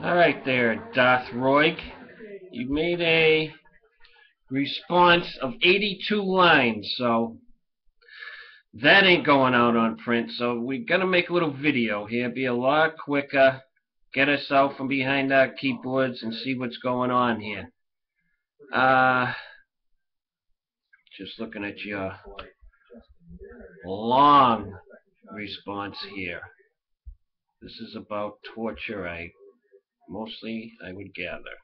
Alright there, Darth Roig. You made a response of 82 lines, so that ain't going out on print. So we're going to make a little video here, be a lot quicker, get us out from behind our keyboards and see what's going on here. Just looking at your long response here. This is about torture, I would gather.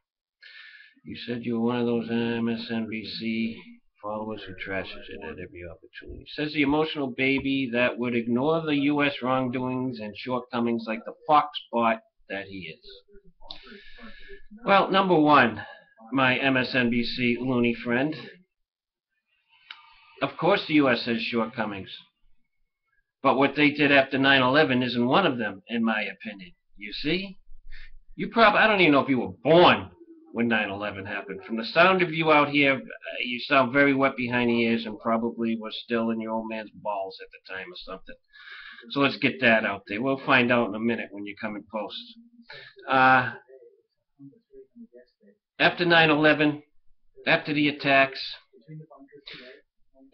You said you were one of those MSNBC followers who trashes it at every opportunity. Says the emotional baby that would ignore the U.S. wrongdoings and shortcomings like the fox bot that he is. Well, number one, my MSNBC loony friend, of course the U.S. has shortcomings. But what they did after 9/11 isn't one of them, in my opinion. You see? I don't even know if you were born when 9/11 happened. From the sound of you out here, you sound very wet behind the ears and probably was still in your old man's balls at the time or something. So let's get that out there. We'll find out in a minute when you come and post. After 9/11, after the attacks,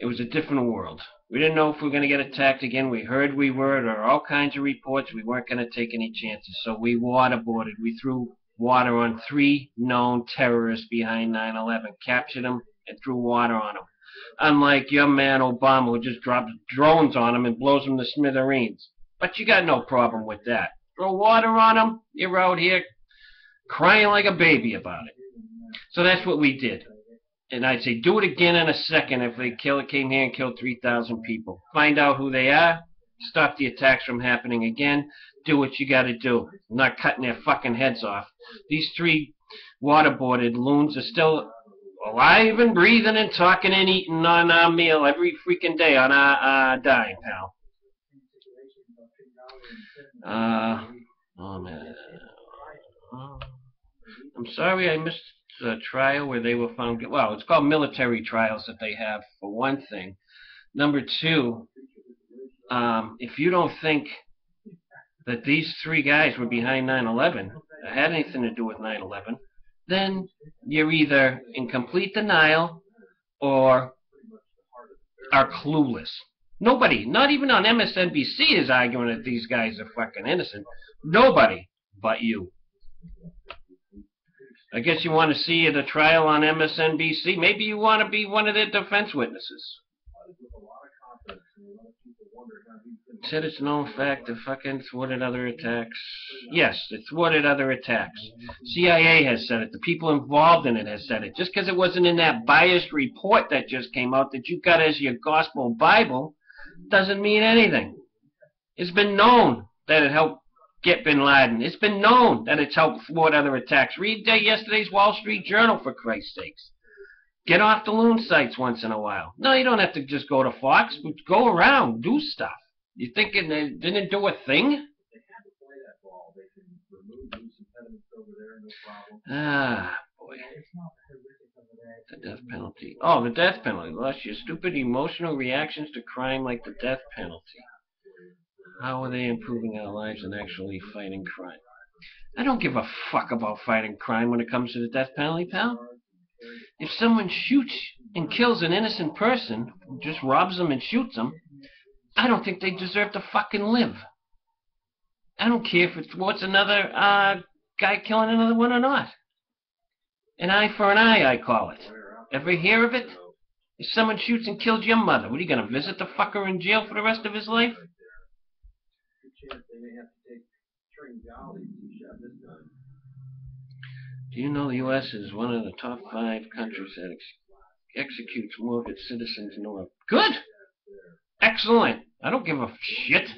it was a different world. We didn't know if we were going to get attacked again. We heard we were. There were all kinds of reports. We weren't going to take any chances. So we waterboarded. We threw water on 3 known terrorists behind 9/11, captured them, and threw water on them. Unlike your man Obama, who just drops drones on them and blows them to smithereens. But you got no problem with that. Throw water on them, you're out here crying like a baby about it. So that's what we did. And I'd say do it again in a second if they came here and killed 3,000 people. Find out who they are, stop the attacks from happening again, do what you got to do. I'm not cutting their fucking heads off. These 3 waterboarded loons are still alive and breathing and talking and eating on our meal every freaking day on our dime, pal. Oh, man. I'm sorry I missed the trial where they were found. Well, it's called military trials that they have, for one thing. Number 2, if you don't think that these 3 guys were behind 9/11, or had anything to do with 9/11, then you're either in complete denial or are clueless. Nobody, not even on MSNBC, is arguing that these guys are fucking innocent. Nobody but you. I guess you want to see the trial on MSNBC. Maybe you want to be one of their defense witnesses. Said it's known fact that fucking thwarted other attacks. Yes, it thwarted other attacks. CIA has said it. The people involved in it has said it. Just because it wasn't in that biased report that just came out that you got as your gospel Bible doesn't mean anything. It's been known that it helped get Bin Laden. It's been known that it's helped thwart other attacks. Read yesterday's Wall Street Journal, for Christ's sakes. Get off the loon sites once in a while. No, you don't have to just go to Fox. Go around, do stuff. You thinking they didn't do a thing? Ah, boy. The death penalty. Oh, the death penalty. Lost your stupid emotional reactions to crime like the death penalty. How are they improving our lives and actually fighting crime? I don't give a fuck about fighting crime when it comes to the death penalty, pal. If someone shoots and kills an innocent person, just robs them and shoots them, I don't think they deserve to fucking live. I don't care if it's what's another guy killing another one or not. An eye for an eye, I call it. Ever hear of it? If someone shoots and kills your mother, what are you going to visit the fucker in jail for the rest of his life? Do you know the U.S. is one of the top 5 countries that executes more of its citizens in the world? Good! Excellent! I don't give a shit.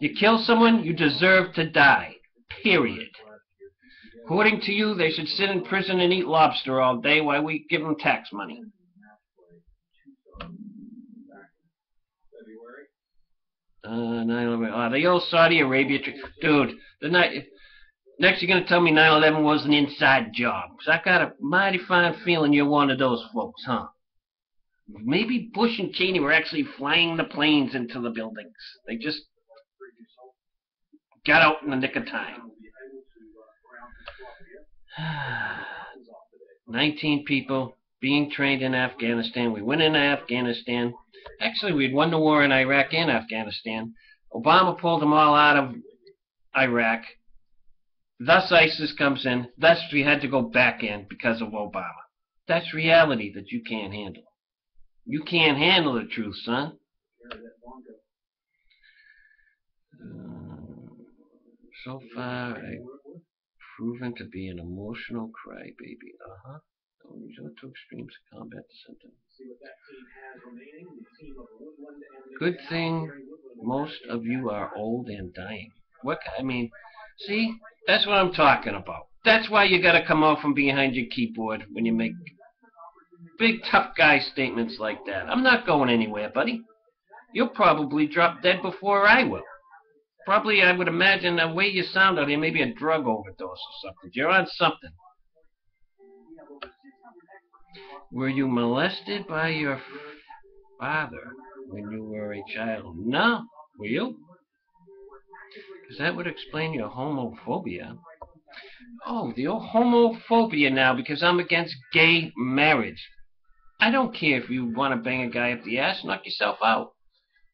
You kill someone, you deserve to die. Period. According to you, they should sit in prison and eat lobster all day while we give them tax money. The old Saudi Arabia trick. Dude, next you're going to tell me 9/11 was an inside job. So I got a mighty fine feeling you're one of those folks, huh? Maybe Bush and Cheney were actually flying the planes into the buildings. They just got out in the nick of time. 19 people being trained in Afghanistan. We went into Afghanistan. Actually, we'd won the war in Iraq and Afghanistan. Obama pulled them all out of Iraq. Thus ISIS comes in. Thus we had to go back in because of Obama. That's reality that you can't handle. You can't handle the truth, son. So far, I've proven to be an emotional crybaby. Don't resort to extremes to combat the symptoms. Good thing most of you are old and dying. See, that's what I'm talking about. That's why you gotta come out from behind your keyboard when you make big tough guy statements like that. I'm not going anywhere, buddy. You'll probably drop dead before I will. Probably, I would imagine, the way you sound out here, maybe a drug overdose or something. You're on something. Were you molested by your father when you were a child? No. Were you? Because that would explain your homophobia. Oh, the old homophobia now because I'm against gay marriage. I don't care if you want to bang a guy up the ass, knock yourself out.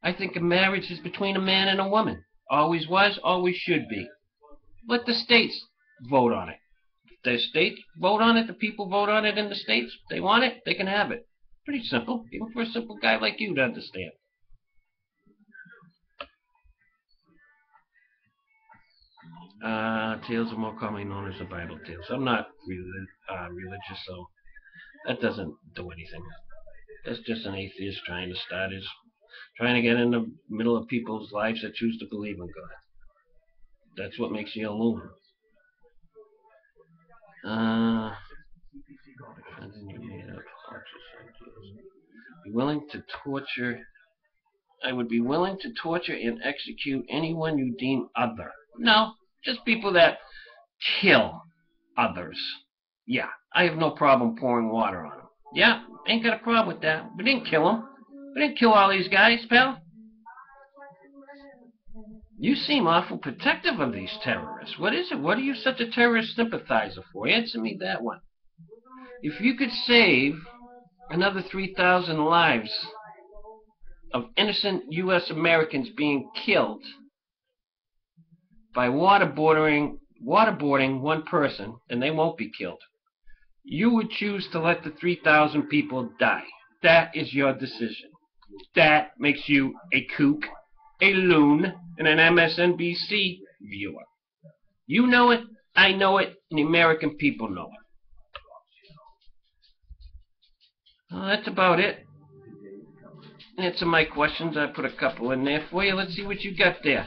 I think a marriage is between a man and a woman. Always was, always should be. Let the states vote on it. If the states vote on it, the people vote on it in the states. If they want it, they can have it. Pretty simple, even for a simple guy like you to understand. Tales are more commonly known as the Bible tales. I'm not religious, so that doesn't do anything. That's just an atheist trying to get in the middle of people's lives that choose to believe in God. That's what makes you a loon. Be willing to torture. I would be willing to torture and execute anyone you deem other. No, just people that kill others. Yeah, I have no problem pouring water on them. Yeah, ain't got a problem with that. We didn't kill them. We didn't kill all these guys, pal. You seem awful protective of these terrorists. What is it? What are you such a terrorist sympathizer for? Answer me that one. If you could save another 3,000 lives of innocent U.S. Americans being killed by waterboarding one person, and they won't be killed, you would choose to let the 3,000 people die. That is your decision. That makes you a kook, a loon, and an MSNBC viewer. You know it, I know it, and the American people know it. Well, that's about it. Answer my questions. I put a couple in there for you. Let's see what you got there.